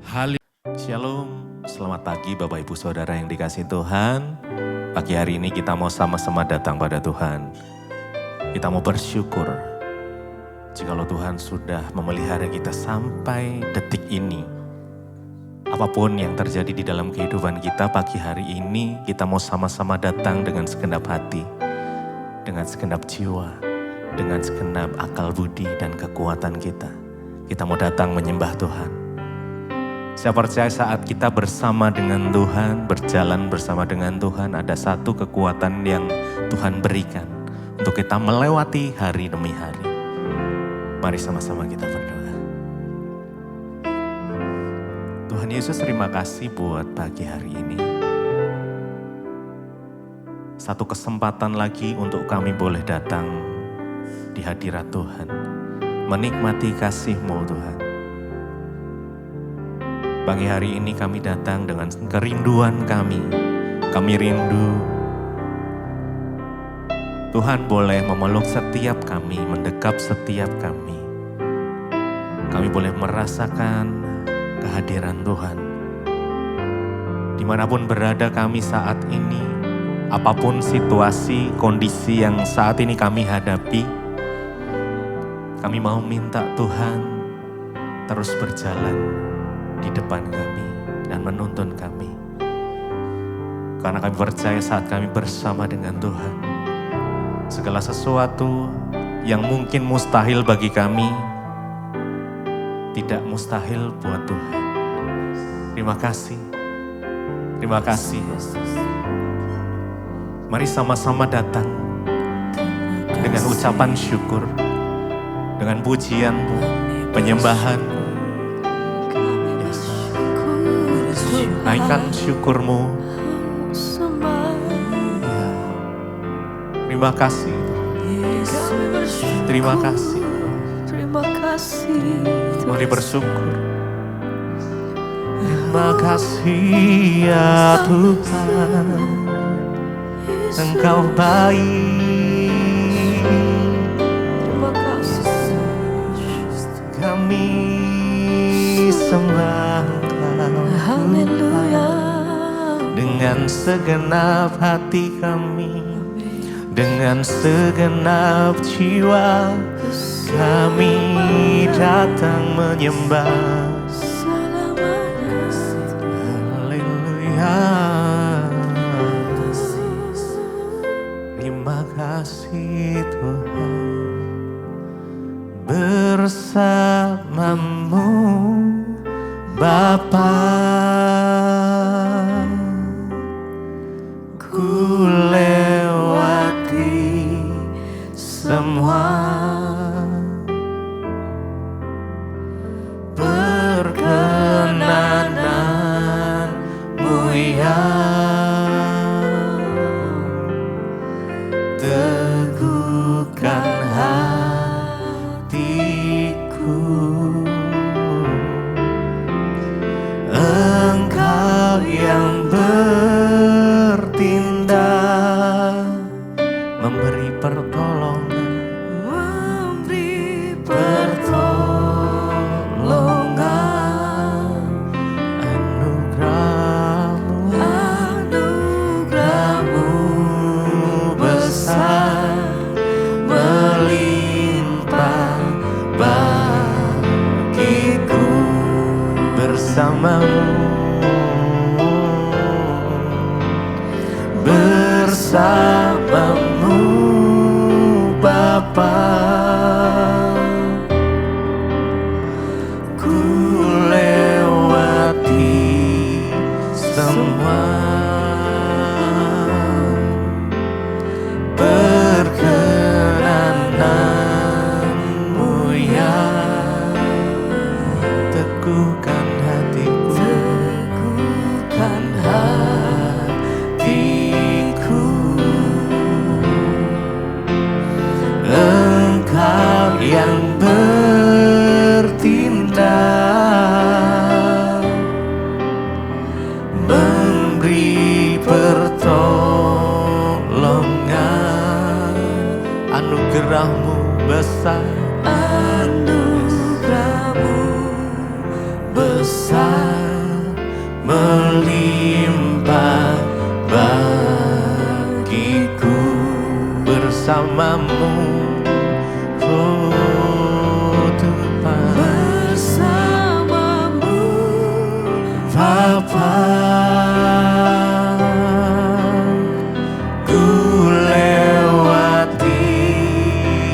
Shalom, selamat pagi Bapak Ibu Saudara yang dikasihi Tuhan. Pagi hari ini kita mau sama-sama datang pada Tuhan. Kita mau bersyukur jikalau Tuhan sudah memelihara kita sampai detik ini. Apapun yang terjadi di dalam kehidupan kita pagi hari ini, kita mau sama-sama datang dengan segenap hati, dengan segenap jiwa, dengan segenap akal budi dan kekuatan kita. Kita mau datang menyembah Tuhan. Saya percaya saat kita bersama dengan Tuhan, berjalan bersama dengan Tuhan, ada satu kekuatan yang Tuhan berikan untuk kita melewati hari demi hari. Mari sama-sama kita berdoa. Tuhan Yesus, terima kasih buat pagi hari ini. Satu kesempatan lagi untuk kami boleh datang di hadirat Tuhan, menikmati kasih-Mu Tuhan. Pagi hari ini kami datang dengan kerinduan kami. Kami rindu Tuhan boleh memeluk setiap kami, mendekap setiap kami. Kami boleh merasakan kehadiran Tuhan. Dimanapun berada kami saat ini, apapun situasi, kondisi yang saat ini kami hadapi, kami mau minta Tuhan terus berjalan di depan kami dan menuntun kami. Karena kami percaya saat kami bersama dengan Tuhan, segala sesuatu yang mungkin mustahil bagi kami, tidak mustahil buat Tuhan. Terima kasih. Terima kasih Yesus. Mari sama-sama datang dengan ucapan syukur, dengan pujian-Mu, penyembahan. Naikkan syukur-Mu. Ya. Terima kasih. Terima kasih. Terima kasih. Mari bersyukur. Terima kasih ya Tuhan, Engkau baik. Terima kasih. Kami sembah Haleluya. dengan segenap hati kami, dengan segenap jiwa, kami datang menyembah. Haleluya. Terima kasih Tuhan, bersamamu Bapa, ku lewati semua perkenananmu ya, teguhkan hatiku. Engkau yang bertindak, memberi pertolongan, anugerah-Mu besar, melimpah bagiku. Bersamamu, bersamamu Bapa, ku lewati semua perkenananmu ya, teguhkan hatiku, teguhkan hatiku. Engkau yang bertindak, memberi pertolongan, anugerah-Mu besar, Anugerah-Mu besar, melimpah bagiku bersamamu, oh Tuhan, bersamamu Bapa. Ku lewati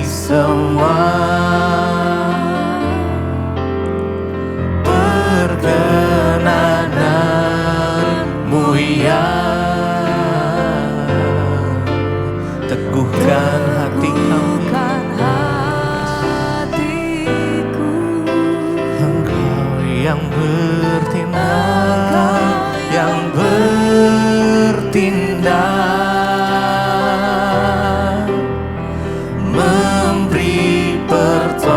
semua perkenananmu, ya teguhkan hati kami, hatiku. Engkau yang bertindak, yang bertindak, memberi pertolongan,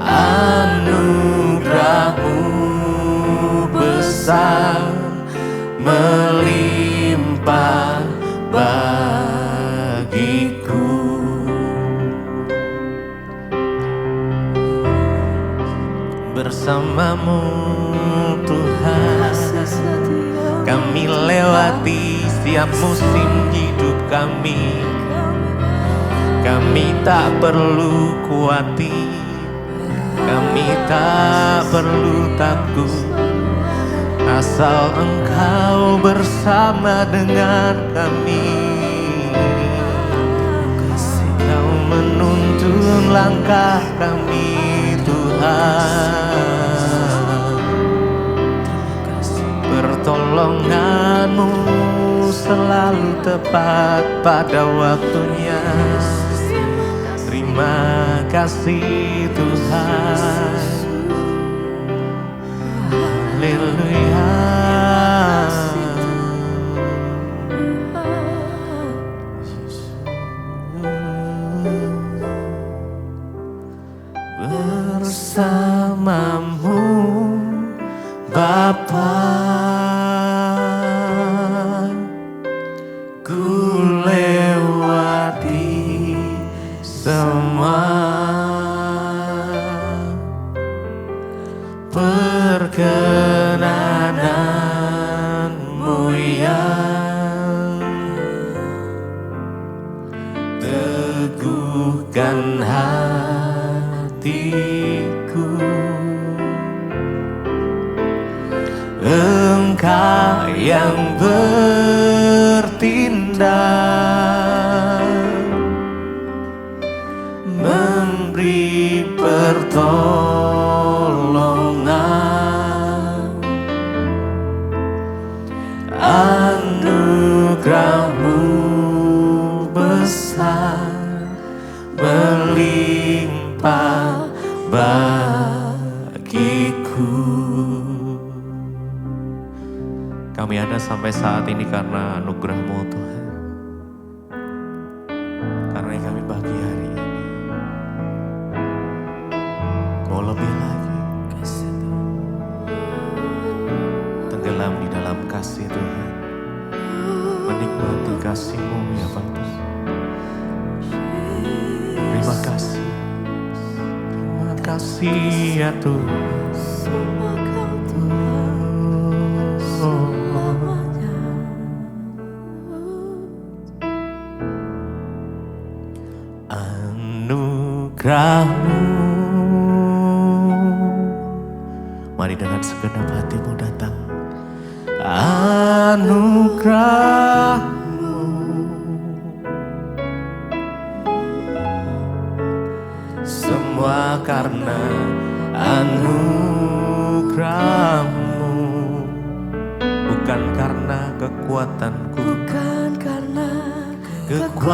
anugerah-Mu besar melimpah bagiku. Bersamamu Tuhan, Kasih setia kami lewati setiap musim hidup kami. Kami tak perlu khawatir, kami tak perlu takut, asal Engkau bersama dengan kami. Kau menuntun langkah kami Tuhan, pertolongan-Mu selalu tepat pada waktunya. Terima kasih Tuhan, haleluya. Bersamamu Bapa, ku lewati semua perkenananmu, yang teguhkan hatiku. Engkau yang bertindak, memberi pertolongan, anugerah-Mu besar melimpah bagiku. Kami ada sampai saat ini karena anugerah-Mu Tuhan, karena yang kami bagi hari ini mau lebih lagi tenggelam di dalam kasih Tuhan, menikmati kasih-Mu ya Bapa. Terima kasih, terima kasih ya Tuhan. semua Kau Tuhan selamanya. Anugerah-Mu, mari dengan segenap hatimu datang. Anugerah-Mu, semua karena anugerah-Mu, bukan karena kekuatanku, Bukan karena kekuatanku,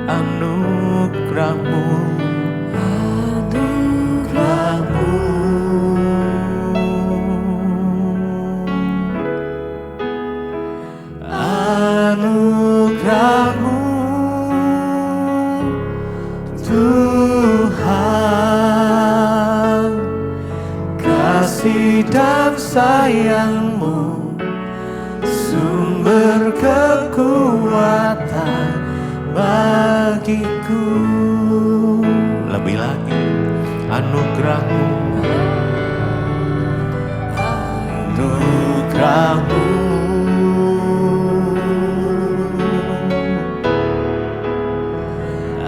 anugerah-Mu, anugerah-Mu, anugerah-Mu Tuhan, kasih dan sayang-Mu, sumber kekuatan bagi bagiku. Lebih lagi anugerahmu, anugerahmu,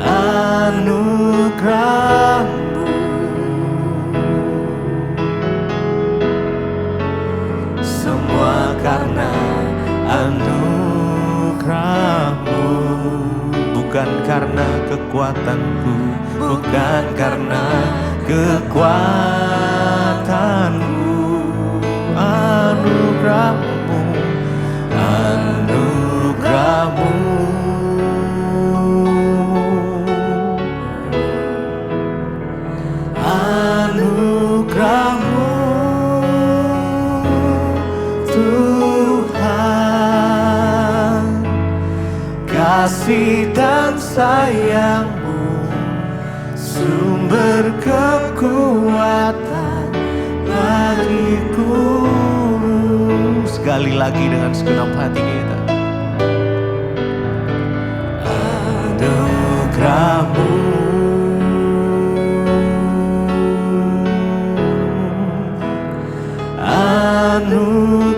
anugerahmu, semua karena anugerahmu. Bukan karena kekuatanku, bukan karena kekuatanmu. Anugerahmu, anugerahmu, anugerahmu, Tuhan. Kasih dan sayangmu, sumber kekuatan bagiku. Sekali lagi dengan segenap hati kita. Anugerahmu, anugerahmu,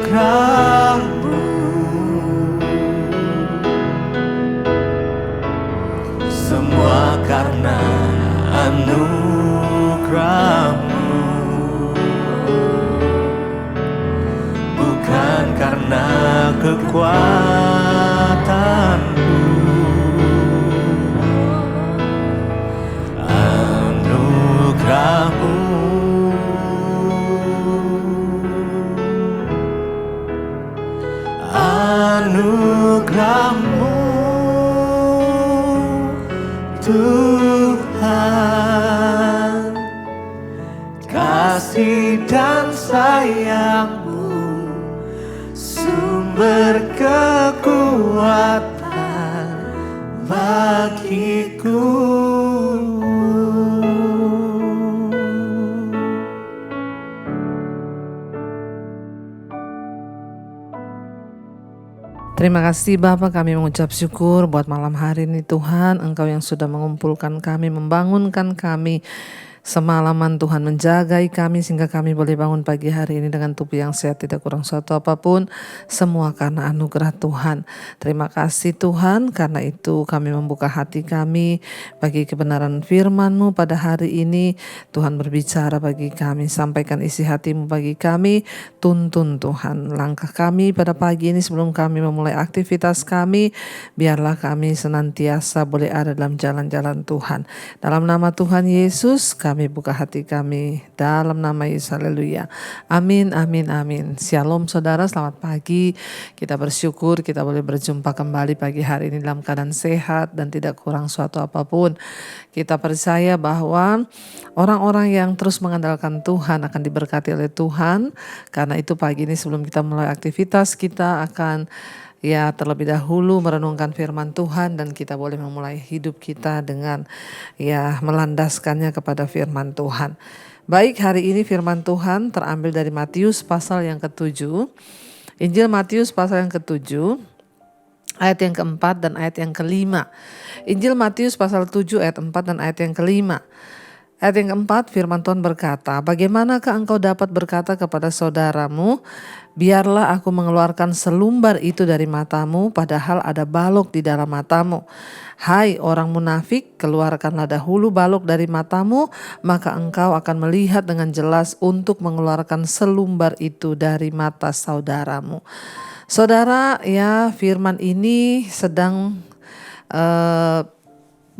semua karena anugerahmu. Bukan karena kekuatanmu. Anugerahmu, anugerahmu, Tuhan. Kasih dan sayangmu, sumber kekuatan bagiku. Terima kasih Bapa, kami mengucap syukur buat malam hari ini Tuhan. Engkau yang sudah mengumpulkan kami, membangunkan kami semalaman Tuhan, menjagai kami sehingga kami boleh bangun pagi hari ini dengan tubuh yang sehat, tidak kurang suatu apapun. Semua karena anugerah Tuhan. Terima kasih Tuhan, karena itu kami membuka hati kami bagi kebenaran firman-Mu pada hari ini. Tuhan berbicara bagi kami, sampaikan isi hati-Mu bagi kami. Tuntun Tuhan langkah kami pada pagi ini sebelum kami memulai aktivitas kami. Biarlah kami senantiasa boleh ada dalam jalan-jalan Tuhan. Dalam nama Tuhan Yesus kami buka hati kami, dalam nama Yesus, haleluya. Amin, amin, amin. Shalom saudara, selamat pagi. Kita bersyukur kita boleh berjumpa kembali pagi hari ini dalam keadaan sehat dan tidak kurang suatu apapun. Kita percaya bahwa orang-orang yang terus mengandalkan Tuhan akan diberkati oleh Tuhan. Karena itu pagi ini sebelum kita mulai aktivitas, kita akan terlebih dahulu merenungkan firman Tuhan, dan kita boleh memulai hidup kita dengan melandaskannya kepada firman Tuhan. Baik, hari ini firman Tuhan terambil dari Matius pasal yang ke-7. Injil Matius pasal yang ke-7, ayat yang ke-4 dan ayat yang ke-5. Injil Matius pasal 7 ayat 4 dan ayat yang ke-5. Ayat yang keempat, firman Tuhan berkata, bagaimanakah engkau dapat berkata kepada saudaramu, biarlah aku mengeluarkan selumbar itu dari matamu, padahal ada balok di dalam matamu. Hai orang munafik, keluarkanlah dahulu balok dari matamu, maka engkau akan melihat dengan jelas untuk mengeluarkan selumbar itu dari mata saudaramu. Saudara, firman ini sedang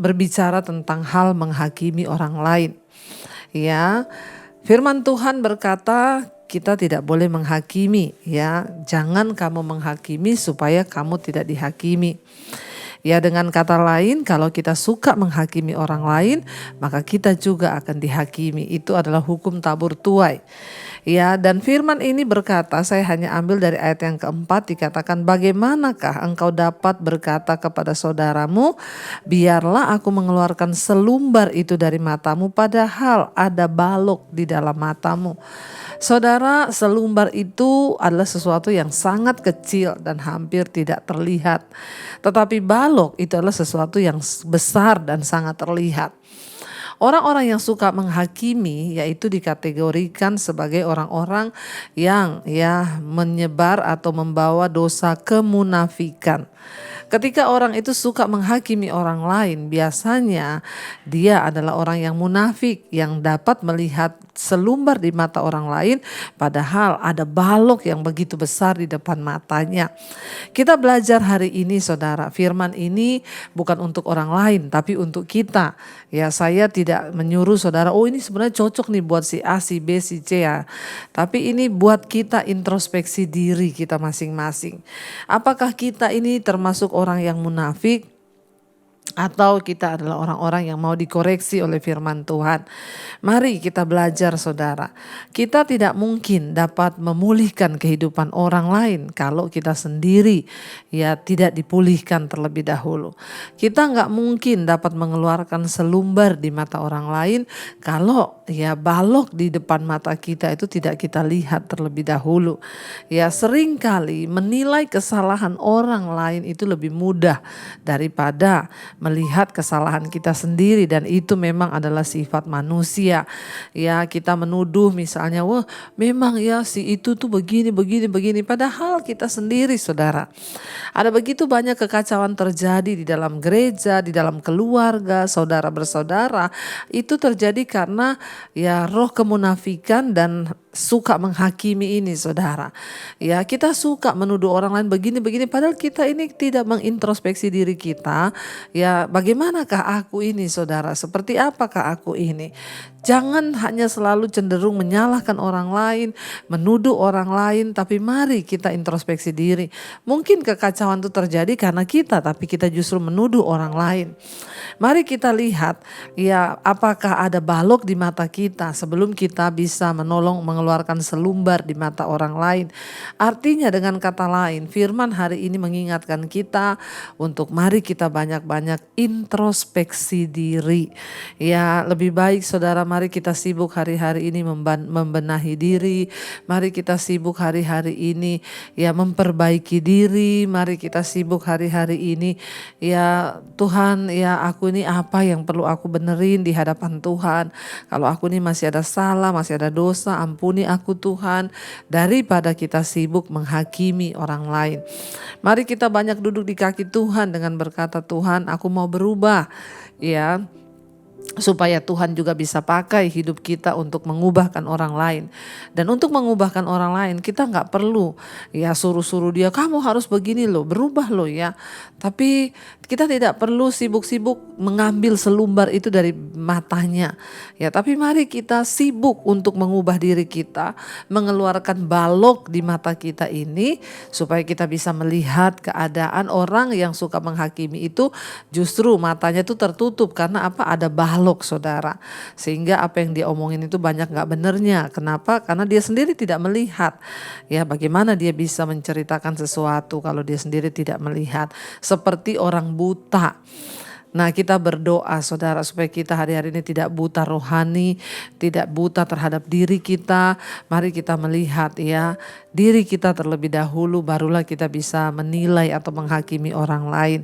berbicara tentang hal menghakimi orang lain. Firman Tuhan berkata kita tidak boleh menghakimi, jangan kamu menghakimi supaya kamu tidak dihakimi. Dengan kata lain, kalau kita suka menghakimi orang lain, maka kita juga akan dihakimi. Itu adalah hukum tabur tuai. Ya, dan firman ini berkata, saya hanya ambil dari ayat yang keempat, dikatakan, bagaimanakah engkau dapat berkata kepada saudaramu, biarlah aku mengeluarkan selumbar itu dari matamu, padahal ada balok di dalam matamu. Saudara, selumbar itu adalah sesuatu yang sangat kecil dan hampir tidak terlihat. Tetapi balok itu adalah sesuatu yang besar dan sangat terlihat. Orang-orang yang suka menghakimi yaitu dikategorikan sebagai orang-orang yang menyebar atau membawa dosa kemunafikan. Ketika orang itu suka menghakimi orang lain, biasanya dia adalah orang yang munafik yang dapat melihat selumbar di mata orang lain padahal ada balok yang begitu besar di depan matanya. Kita belajar hari ini saudara, firman ini bukan untuk orang lain tapi untuk kita. Ya, saya tidak menyuruh saudara, oh ini sebenarnya cocok nih buat si A, si B, si C ya. Tapi ini buat kita introspeksi diri kita masing-masing. Apakah kita ini termasuk orang yang munafik? Atau kita adalah orang-orang yang mau dikoreksi oleh firman Tuhan. Mari kita belajar saudara. Kita tidak mungkin dapat memulihkan kehidupan orang lain kalau kita sendiri tidak dipulihkan terlebih dahulu. Kita nggak mungkin dapat mengeluarkan selumbar di mata orang lain kalau balok di depan mata kita itu tidak kita lihat terlebih dahulu. Seringkali menilai kesalahan orang lain itu lebih mudah daripada melihat kesalahan kita sendiri, dan itu memang adalah sifat manusia. Kita menuduh misalnya, wah memang si itu tuh begini, padahal kita sendiri saudara. Ada begitu banyak kekacauan terjadi di dalam gereja, di dalam keluarga, saudara bersaudara. Itu terjadi karena roh kemunafikan dan suka menghakimi ini saudara. Kita suka menuduh orang lain begini, padahal kita ini tidak mengintrospeksi diri kita. Bagaimanakah aku ini saudara? Seperti apakah aku ini? Jangan hanya selalu cenderung menyalahkan orang lain, menuduh orang lain, tapi mari kita introspeksi diri. Mungkin kekacauan itu terjadi karena kita, tapi kita justru menuduh orang lain. Mari kita lihat apakah ada balok di mata kita sebelum kita bisa menolong mengeluarkan selumbar di mata orang lain. Artinya dengan kata lain, firman hari ini mengingatkan kita untuk mari kita banyak-banyak introspeksi diri. Lebih baik saudara, mari kita sibuk hari-hari ini membenahi diri. Mari kita sibuk hari-hari ini memperbaiki diri. Mari kita sibuk hari-hari ini Tuhan, aku ini apa yang perlu aku benerin di hadapan Tuhan. Kalau aku ini masih ada salah, masih ada dosa, ampuni aku Tuhan. Daripada kita sibuk menghakimi orang lain. Mari kita banyak duduk di kaki Tuhan dengan berkata, Tuhan aku mau berubah supaya Tuhan juga bisa pakai hidup kita untuk mengubahkan orang lain. Dan untuk mengubahkan orang lain kita gak perlu suruh-suruh dia, kamu harus begini loh, berubah loh Tapi kita tidak perlu sibuk-sibuk mengambil selumbar itu dari matanya. Tapi mari kita sibuk untuk mengubah diri kita, mengeluarkan balok di mata kita ini supaya kita bisa melihat keadaan. Orang yang suka menghakimi itu justru matanya itu tertutup karena ada balok saudara, sehingga apa yang dia omongin itu banyak gak benernya. Kenapa? Karena dia sendiri tidak melihat. Bagaimana dia bisa menceritakan sesuatu kalau dia sendiri tidak melihat, seperti orang buta. Nah, kita berdoa saudara supaya kita hari-hari ini tidak buta rohani, tidak buta terhadap diri kita. Mari kita melihat diri kita terlebih dahulu, barulah kita bisa menilai atau menghakimi orang lain.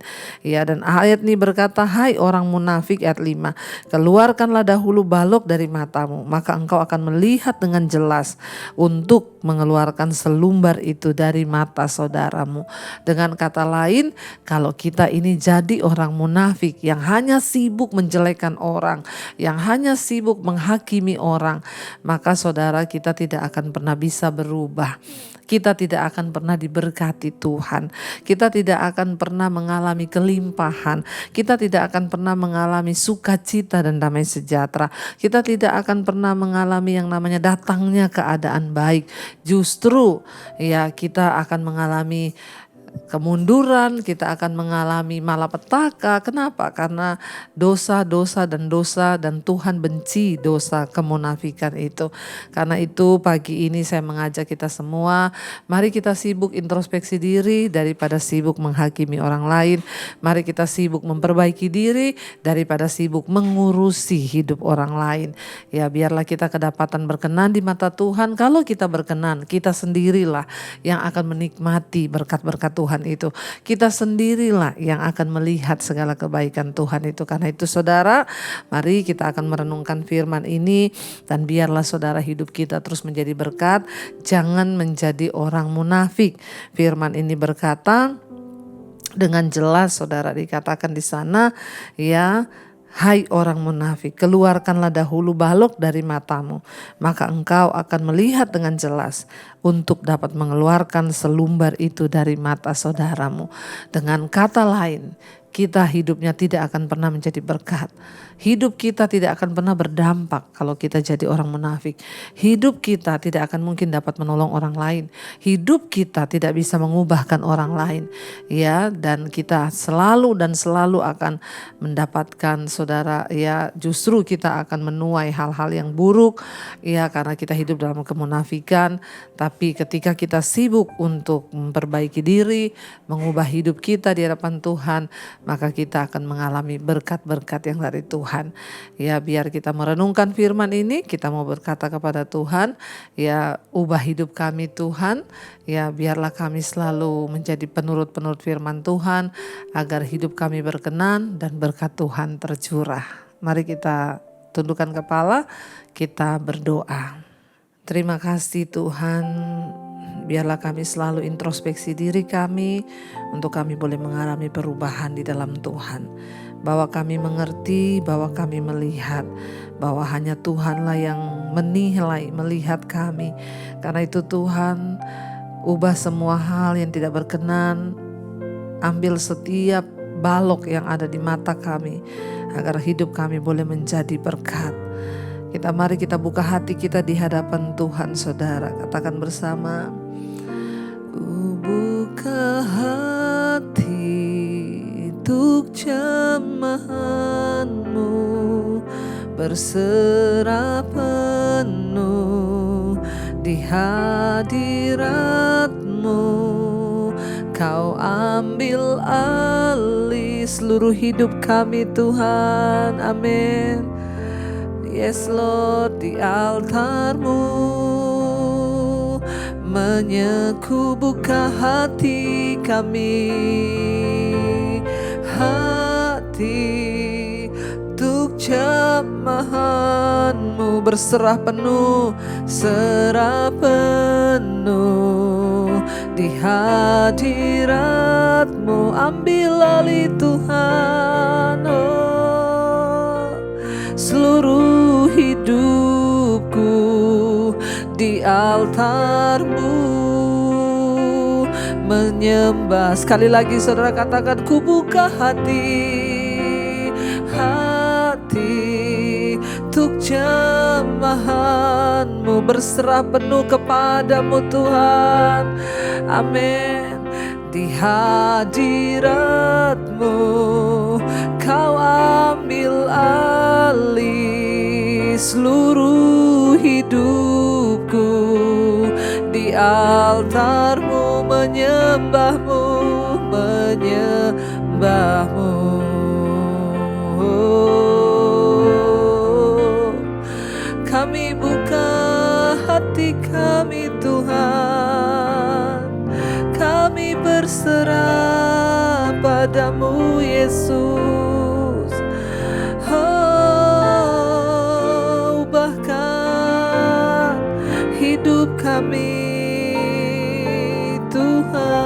Dan ayat ini berkata, hai orang munafik, ayat 5, keluarkanlah dahulu balok dari matamu, maka engkau akan melihat dengan jelas untuk mengeluarkan selumbar itu dari mata saudaramu. Dengan kata lain, kalau kita ini jadi orang munafik yang hanya sibuk menjelekkan orang, yang hanya sibuk menghakimi orang, maka saudara, kita tidak akan pernah bisa berubah. Kita tidak akan pernah diberkati Tuhan. Kita tidak akan pernah mengalami kelimpahan. Kita tidak akan pernah mengalami sukacita dan damai sejahtera. Kita tidak akan pernah mengalami yang namanya datangnya keadaan baik. Justru kita akan mengalami kemunduran, kita akan mengalami malapetaka. Kenapa? Karena dosa dan Tuhan benci dosa kemunafikan itu. Karena itu pagi ini saya mengajak kita semua, mari kita sibuk introspeksi diri daripada sibuk menghakimi orang lain. Mari kita sibuk memperbaiki diri daripada sibuk mengurusi hidup orang lain. Ya, biarlah kita kedapatan berkenan di mata Tuhan. Kalau kita berkenan, kita sendirilah yang akan menikmati berkat-berkat Tuhan itu. Kita sendirilah yang akan melihat segala kebaikan Tuhan itu. Karena itu saudara, mari kita akan merenungkan firman ini dan biarlah saudara hidup kita terus menjadi berkat. Jangan menjadi orang munafik. Firman ini berkata dengan jelas, saudara, dikatakan di sana, ya, hai orang munafik, keluarkanlah dahulu balok dari matamu, maka engkau akan melihat dengan jelas untuk dapat mengeluarkan selumbar itu dari mata saudaramu. Dengan kata lain, kita hidupnya tidak akan pernah menjadi berkat. Hidup kita tidak akan pernah berdampak kalau kita jadi orang munafik. Hidup kita tidak akan mungkin dapat menolong orang lain. Hidup kita tidak bisa mengubahkan orang lain. Ya, dan kita selalu akan mendapatkan, saudara, ya, justru kita akan menuai hal-hal yang buruk, ya, karena kita hidup dalam kemunafikan. Tapi ketika kita sibuk untuk memperbaiki diri, mengubah hidup kita di hadapan Tuhan, maka kita akan mengalami berkat-berkat yang dari Tuhan. Ya, biar kita merenungkan firman ini, kita mau berkata kepada Tuhan, ya, ubah hidup kami Tuhan, ya, biarlah kami selalu menjadi penurut-penurut firman Tuhan, agar hidup kami berkenan dan berkat Tuhan tercurah. Mari kita tundukkan kepala, kita berdoa. Terima kasih Tuhan, biarlah kami selalu introspeksi diri kami untuk kami boleh mengalami perubahan di dalam Tuhan. Bahwa kami mengerti, bahwa kami melihat, bahwa hanya Tuhanlah yang menilai, melihat kami. Karena itu Tuhan, ubah semua hal yang tidak berkenan, ambil setiap balok yang ada di mata kami, agar hidup kami boleh menjadi berkat. Mari kita buka hati kita di hadapan Tuhan, saudara. Katakan bersama, ku buka hati untuk jemaat-Mu, berserah penuh di hadirat-Mu. Kau ambil alih seluruh hidup kami Tuhan, amin. Yes Lord, di altar-Mu menyeku buka hati kami, hati untuk jemaat-Mu, berserah penuh, serah penuh di hadirat-Mu. Ambil alih Tuhan, oh, seluruh hidupku di altar-Mu menyembah. Sekali lagi saudara katakan, ku buka hati, hati untuk jemaat-Mu, berserah penuh kepadamu Tuhan, amin. Di hadirat-Mu Kau ambil alih seluruh hidupku, di altar-Mu menyembah-Mu, menyembah-Mu. Kami buka hati kami Tuhan, kami berserah padamu Yesus. Oh, ubahkan hidup kami Tuhan.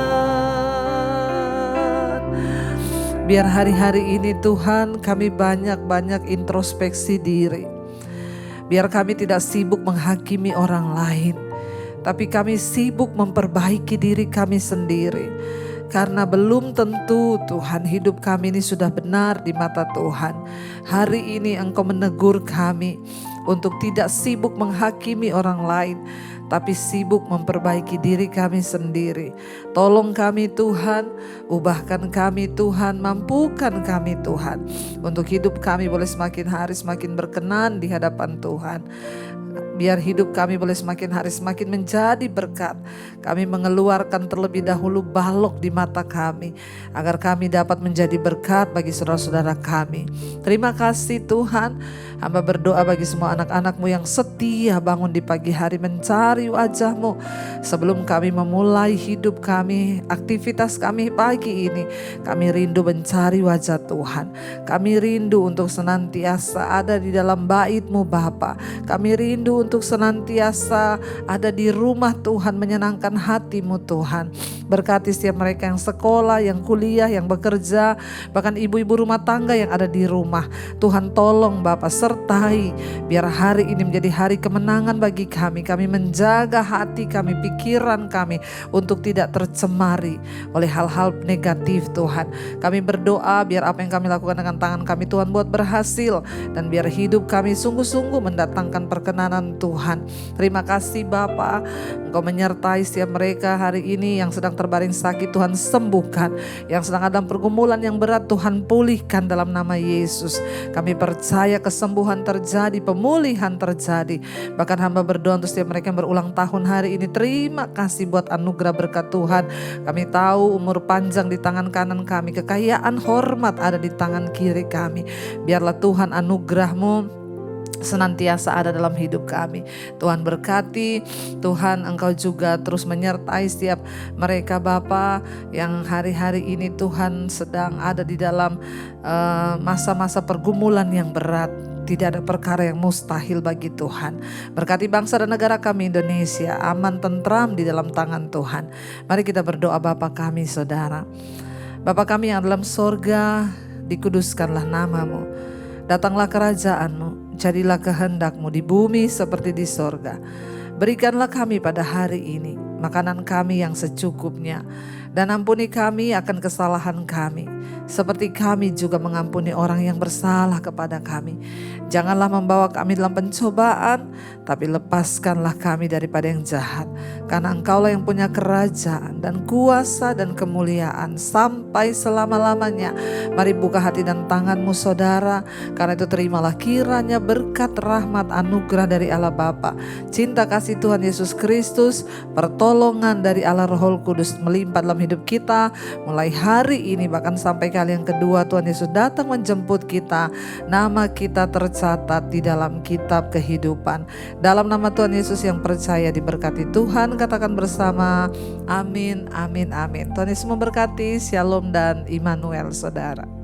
Biar hari-hari ini Tuhan kami banyak-banyak introspeksi diri. Biar kami tidak sibuk menghakimi orang lain, tapi kami sibuk memperbaiki diri kami sendiri. Karena belum tentu Tuhan hidup kami ini sudah benar di mata Tuhan. Hari ini Engkau menegur kami untuk tidak sibuk menghakimi orang lain, tapi sibuk memperbaiki diri kami sendiri. Tolong kami Tuhan, ubahkan kami Tuhan, mampukan kami Tuhan, untuk hidup kami boleh semakin hari semakin berkenan di hadapan Tuhan. Biar hidup kami boleh semakin hari semakin menjadi berkat. Kami mengeluarkan terlebih dahulu balok di mata kami, agar kami dapat menjadi berkat bagi saudara-saudara kami. Terima kasih Tuhan. Hamba berdoa bagi semua anak-anak-Mu yang setia bangun di pagi hari mencari wajah-Mu. Sebelum kami memulai hidup kami, aktivitas kami pagi ini, kami rindu mencari wajah Tuhan. Kami rindu untuk senantiasa ada di dalam bait-Mu Bapa. Kami rindu untuk senantiasa ada di rumah Tuhan, menyenangkan hati-Mu Tuhan. Berkati setiap mereka yang sekolah, yang kuliah, yang bekerja, bahkan ibu-ibu rumah tangga yang ada di rumah. Tuhan tolong Bapa, sertai biar hari ini menjadi hari kemenangan bagi kami. Kami menjaga hati kami, pikiran kami untuk tidak tercemari oleh hal-hal negatif Tuhan. Kami berdoa biar apa yang kami lakukan dengan tangan kami Tuhan buat berhasil, dan biar hidup kami sungguh-sungguh mendatangkan perkenanan Tuhan. Terima kasih Bapa, Engkau menyertai setiap mereka hari ini yang sedang terbaring sakit, Tuhan sembuhkan. Yang sedang ada pergumulan yang berat, Tuhan pulihkan dalam nama Yesus. Kami percaya kesembuhan terjadi, pemulihan terjadi. Bahkan hamba berdoa untuk setiap mereka yang berulang tahun hari ini. Terima kasih buat anugerah berkat Tuhan. Kami tahu umur panjang di tangan kanan kami, kekayaan hormat ada di tangan kiri kami. Biarlah Tuhan anugerah-Mu senantiasa ada dalam hidup kami. Tuhan berkati, Tuhan Engkau juga terus menyertai setiap mereka Bapa yang hari-hari ini Tuhan sedang ada di dalam masa-masa pergumulan yang berat. Tidak ada perkara yang mustahil bagi Tuhan. Berkati bangsa dan negara kami Indonesia, aman tentram di dalam tangan Tuhan. Mari kita berdoa. Bapa kami Saudara, Bapa kami yang dalam sorga, dikuduskanlah nama-Mu. Datanglah kerajaan-Mu, jadilah kehendak-Mu di bumi seperti di sorga. Berikanlah kami pada hari ini makanan kami yang secukupnya, dan ampuni kami akan kesalahan kami, seperti kami juga mengampuni orang yang bersalah kepada kami. Janganlah membawa kami dalam pencobaan, tapi lepaskanlah kami daripada yang jahat. Karena Engkaulah yang punya kerajaan dan kuasa dan kemuliaan sampai selama-lamanya. Mari buka hati dan tangan-Mu Saudara, karena itu terimalah kiranya berkat, rahmat, anugerah dari Allah Bapa, cinta kasih Tuhan Yesus Kristus, pertolongan dari Allah Roh Kudus melimpah dalam hidup kita mulai hari ini bahkan sampai kali yang kedua Tuhan Yesus datang menjemput kita. Nama kita tercatat di dalam kitab kehidupan. Dalam nama Tuhan Yesus yang percaya diberkati Tuhan, katakan bersama amin, amin, amin. Tuhan Yesus memberkati. Shalom dan Immanuel Saudara.